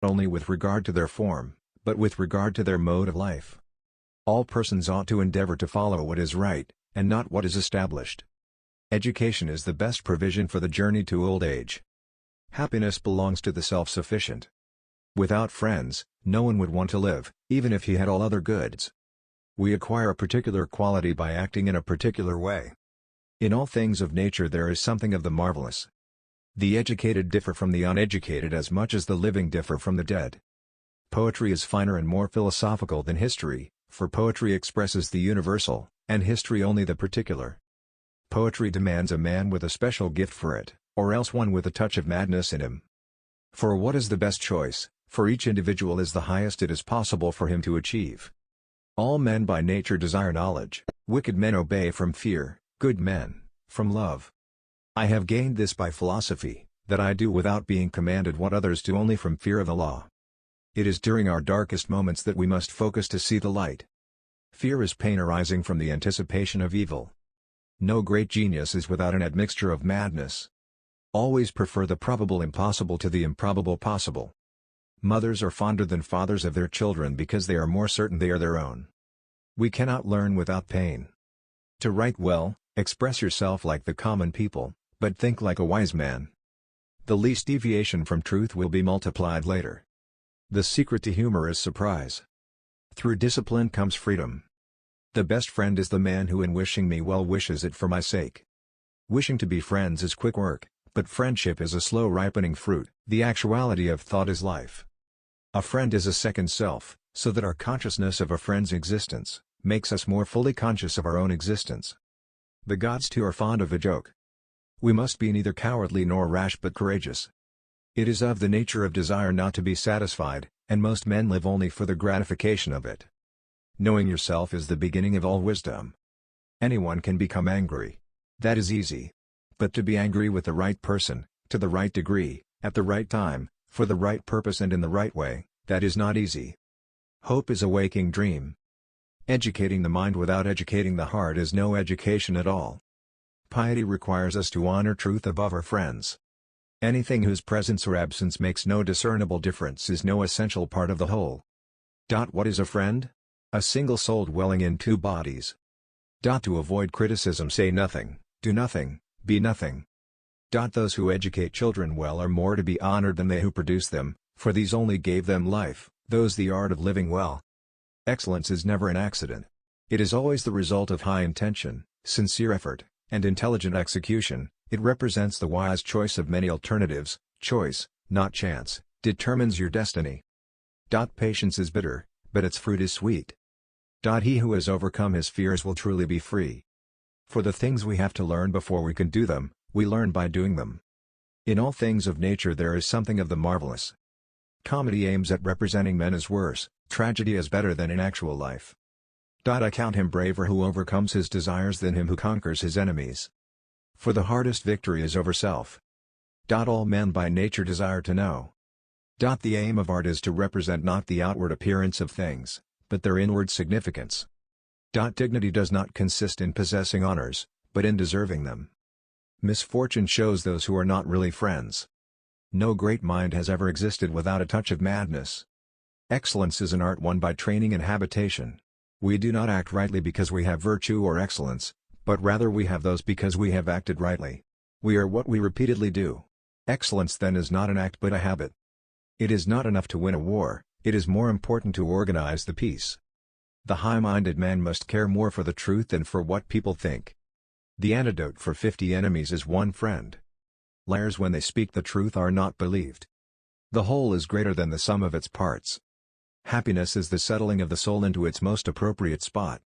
only with regard to their form, but with regard to their mode of life. All persons ought to endeavor to follow what is right, and not what is established. Education is the best provision for the journey to old age. Happiness belongs to the self-sufficient. Without friends, no one would want to live, even if he had all other goods. We acquire a particular quality by acting in a particular way. In all things of nature there is something of the marvelous. The educated differ from the uneducated as much as the living differ from the dead. Poetry is finer and more philosophical than history, for poetry expresses the universal, and history only the particular. Poetry demands a man with a special gift for it, or else one with a touch of madness in him. For what is the best choice, for each individual is the highest it is possible for him to achieve. All men by nature desire knowledge, wicked men obey from fear, good men, from love. I have gained this by philosophy, that I do without being commanded what others do only from fear of the law. It is during our darkest moments that we must focus to see the light. Fear is pain arising from the anticipation of evil. No great genius is without an admixture of madness. Always prefer the probable impossible to the improbable possible. Mothers are fonder than fathers of their children because they are more certain they are their own. We cannot learn without pain. To write well, express yourself like the common people, but think like a wise man. The least deviation from truth will be multiplied later. The secret to humor is surprise. Through discipline comes freedom. The best friend is the man who in wishing me well wishes it for my sake. Wishing to be friends is quick work, but friendship is a slow ripening fruit. The actuality of thought is life. A friend is a second self, so that our consciousness of a friend's existence makes us more fully conscious of our own existence. The gods too are fond of a joke. We must be neither cowardly nor rash but courageous. It is of the nature of desire not to be satisfied, and most men live only for the gratification of it. Knowing yourself is the beginning of all wisdom. Anyone can become angry. That is easy. But to be angry with the right person, to the right degree, at the right time, for the right purpose and in the right way, that is not easy. Hope is a waking dream. Educating the mind without educating the heart is no education at all. Piety requires us to honor truth above our friends. Anything whose presence or absence makes no discernible difference is no essential part of the whole. What is a friend? A single soul dwelling in two bodies. To avoid criticism say nothing, do nothing, be nothing. Those who educate children well are more to be honored than they who produce them, for these only gave them life, those the art of living well. Excellence is never an accident. It is always the result of high intention, sincere effort, and intelligent execution. It represents the wise choice of many alternatives. Choice, not chance, determines your destiny. Patience is bitter, but its fruit is sweet. He who has overcome his fears will truly be free. For the things we have to learn before we can do them, we learn by doing them. In all things of nature there is something of the marvelous. Comedy aims at representing men as worse, tragedy as better than in actual life. I count him braver who overcomes his desires than him who conquers his enemies. For the hardest victory is over self. All men by nature desire to know. The aim of art is to represent not the outward appearance of things, but their inward significance. Dignity does not consist in possessing honors, but in deserving them. Misfortune shows those who are not really friends. No great mind has ever existed without a touch of madness. Excellence is an art won by training and habitation. We do not act rightly because we have virtue or excellence, but rather we have those because we have acted rightly. We are what we repeatedly do. Excellence then is not an act but a habit. It is not enough to win a war, it is more important to organize the peace. The high-minded man must care more for the truth than for what people think. The antidote for 50 enemies is one friend. Liars when they speak the truth are not believed. The whole is greater than the sum of its parts. Happiness is the settling of the soul into its most appropriate spot.